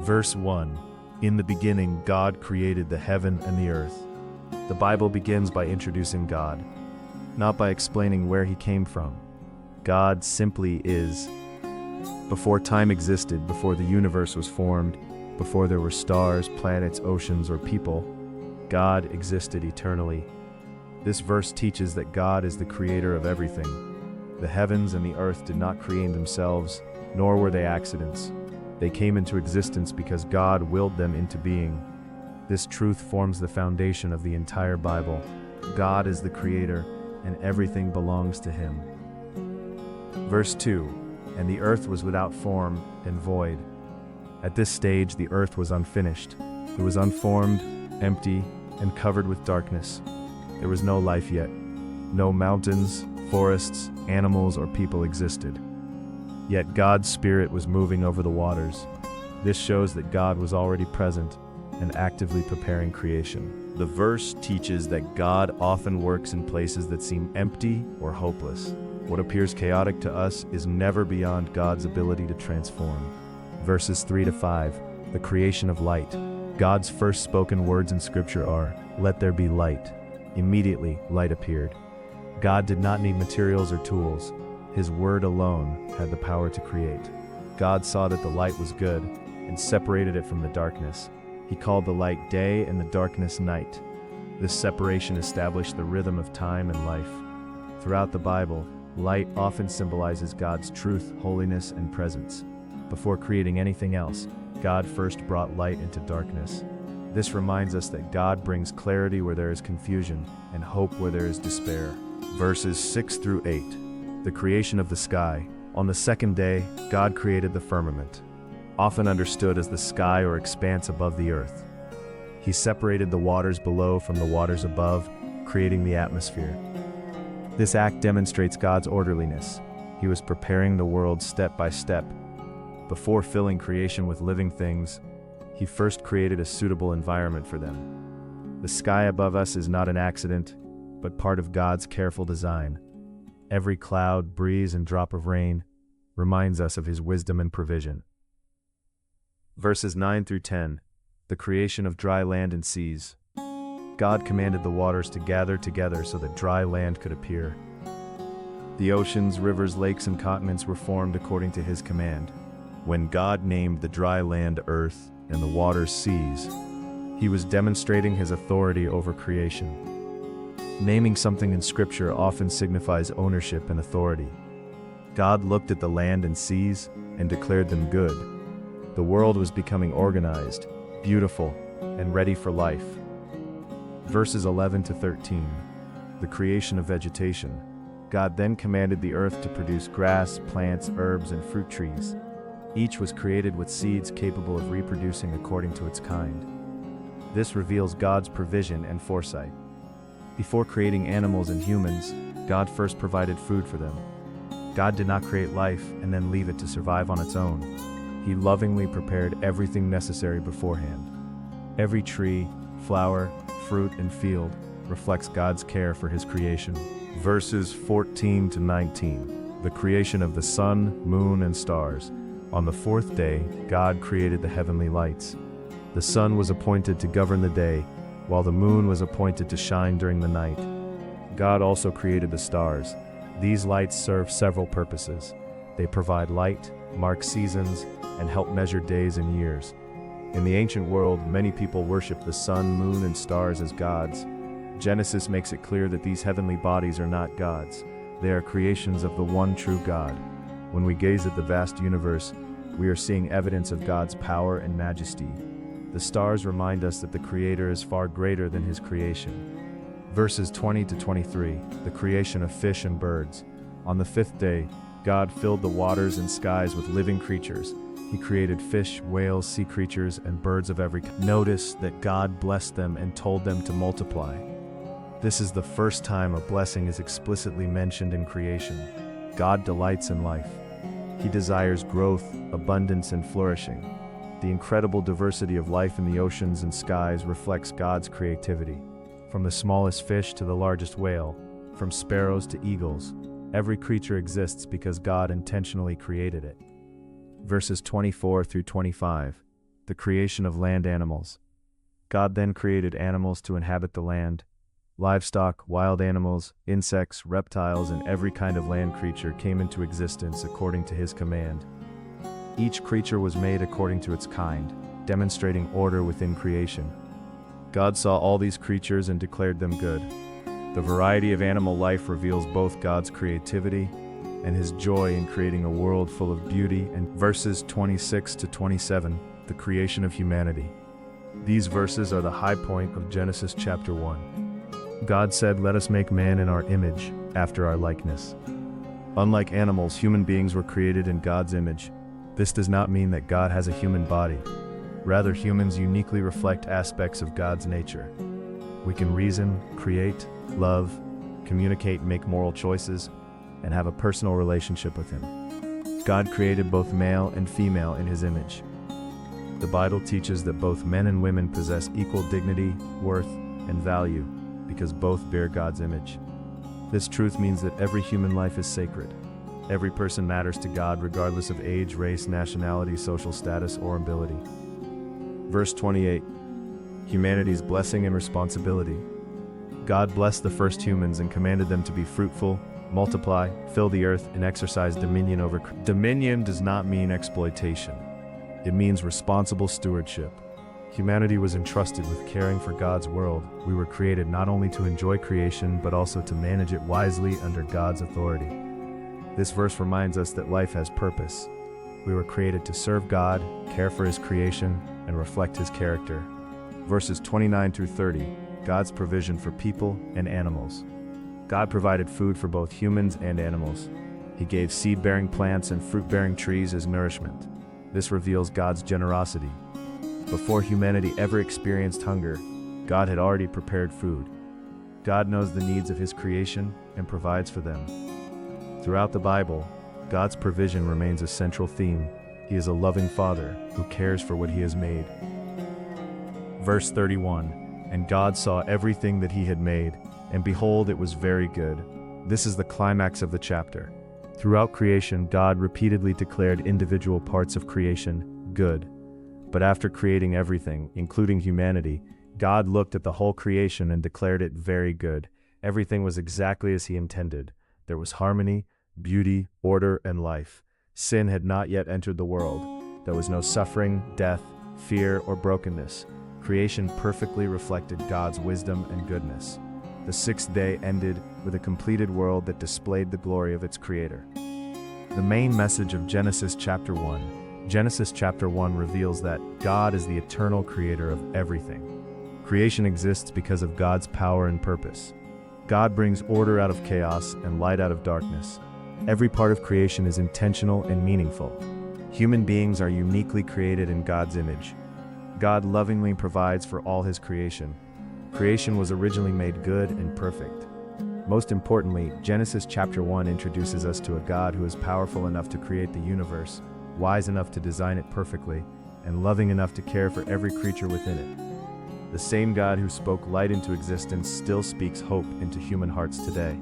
Verse 1. In the beginning, God created the heaven and the earth. The Bible begins by introducing God, not by explaining where he came from. God simply is. Before time existed, before the universe was formed, before there were stars, planets, oceans, or people, God existed eternally. This verse teaches that God is the creator of everything. The heavens and the earth did not create themselves, nor were they accidents. They came into existence because God willed them into being. This truth forms the foundation of the entire Bible. God is the creator, and everything belongs to him. Verse 2. And the earth was without form and void. At this stage, the earth was unfinished. It was unformed, empty, and covered with darkness. There was no life yet. No mountains, forests, animals, or people existed. Yet God's Spirit was moving over the waters. This shows that God was already present and actively preparing creation. The verse teaches that God often works in places that seem empty or hopeless. What appears chaotic to us is never beyond God's ability to transform. Verses 3 to 5, the creation of light. God's first spoken words in Scripture are, "Let there be light." Immediately, light appeared. God did not need materials or tools. His word alone had the power to create. God saw that the light was good and separated it from the darkness. He called the light day and the darkness night. This separation established the rhythm of time and life. Throughout the Bible, light often symbolizes God's truth, holiness, and presence. Before creating anything else, God first brought light into darkness. This reminds us that God brings clarity where there is confusion and hope where there is despair. Verses 6 through 8. The creation of the sky. On the second day, God created the firmament, often understood as the sky or expanse above the earth. He separated the waters below from the waters above, creating the atmosphere. This act demonstrates God's orderliness. He was preparing the world step by step. Before filling creation with living things, he first created a suitable environment for them. The sky above us is not an accident, but part of God's careful design. Every cloud, breeze, and drop of rain reminds us of his wisdom and provision. Verses 9 through 10. The creation of dry land and seas. God commanded the waters to gather together so that dry land could appear. The oceans, rivers, lakes, and continents were formed according to his command. When God named the dry land earth and the waters seas, he was demonstrating his authority over creation. Naming something in Scripture often signifies ownership and authority. God looked at the land and seas and declared them good. The world was becoming organized, beautiful, and ready for life. Verses 11 to 13. The creation of vegetation. God then commanded the earth to produce grass, plants, herbs, and fruit trees. Each was created with seeds capable of reproducing according to its kind. This reveals God's provision and foresight. Before creating animals and humans, God first provided food for them. God did not create life and then leave it to survive on its own. He lovingly prepared everything necessary beforehand. Every tree, flower, fruit, and field reflects God's care for his creation. Verses 14 to 19. The creation of the sun, moon, and stars. On the fourth day, God created the heavenly lights. The sun was appointed to govern the day, while the moon was appointed to shine during the night. God also created the stars. These lights serve several purposes. They provide light, mark seasons, and help measure days and years. In the ancient world, many people worship the sun, moon, and stars as gods. Genesis makes it clear that these heavenly bodies are not gods. They are creations of the one true God. When we gaze at the vast universe, we are seeing evidence of God's power and majesty. The stars remind us that the Creator is far greater than his creation. Verses 20 to 23, the creation of fish and birds. On the fifth day, God filled the waters and skies with living creatures. He created fish, whales, sea creatures, and birds of every kind. Notice that God blessed them and told them to multiply. This is the first time a blessing is explicitly mentioned in creation. God delights in life. He desires growth, abundance, and flourishing. The incredible diversity of life in the oceans and skies reflects God's creativity. From the smallest fish to the largest whale, from sparrows to eagles, every creature exists because God intentionally created it. Verses 24 through 25. the creation of land animals. God then created animals to inhabit the land. Livestock, wild animals, insects, reptiles, and every kind of land creature came into existence according to his command. Each creature was made according to its kind, demonstrating order within creation. God saw all these creatures and declared them good. The variety of animal life reveals both God's creativity and his joy in creating a world full of beauty. And verses 26 to 27, the creation of humanity. These verses are the high point of Genesis chapter 1. God said, "Let us make man in our image, after our likeness." Unlike animals, human beings were created in God's image. This does not mean that God has a human body. Rather, humans uniquely reflect aspects of God's nature. We can reason, create, love, communicate, make moral choices, and have a personal relationship with him. God created both male and female in his image. The Bible teaches that both men and women possess equal dignity, worth, and value, because both bear God's image. This truth means that every human life is sacred. Every person matters to God regardless of age, race, nationality, social status, or ability. Verse 28. Humanity's blessing and responsibility. God blessed the first humans and commanded them to be fruitful, multiply, fill the earth, and exercise dominion over. Dominion does not mean exploitation. It means responsible stewardship. Humanity was entrusted with caring for God's world. We were created not only to enjoy creation, but also to manage it wisely under God's authority. This verse reminds us that life has purpose. We were created to serve God, care for his creation, and reflect his character. Verses 29 through 30, God's provision for people and animals. God provided food for both humans and animals. He gave seed-bearing plants and fruit-bearing trees as nourishment. This reveals God's generosity. Before humanity ever experienced hunger, God had already prepared food. God knows the needs of his creation and provides for them. Throughout the Bible, God's provision remains a central theme. He is a loving Father who cares for what he has made. Verse 31, and God saw everything that he had made, and behold, it was very good. This is the climax of the chapter. Throughout creation, God repeatedly declared individual parts of creation good. But after creating everything, including humanity, God looked at the whole creation and declared it very good. Everything was exactly as he intended. There was harmony, beauty, order, and life. Sin had not yet entered the world. There was no suffering, death, fear, or brokenness. Creation perfectly reflected God's wisdom and goodness. The sixth day ended with a completed world that displayed the glory of its creator. The main message of Genesis chapter 1. Genesis chapter 1 reveals that God is the eternal creator of everything. Creation exists because of God's power and purpose. God brings order out of chaos and light out of darkness. Every part of creation is intentional and meaningful. Human beings are uniquely created in God's image. God lovingly provides for all his creation. Creation was originally made good and perfect. Most importantly, Genesis chapter 1 introduces us to a God who is powerful enough to create the universe, wise enough to design it perfectly, and loving enough to care for every creature within it. The same God who spoke light into existence still speaks hope into human hearts today.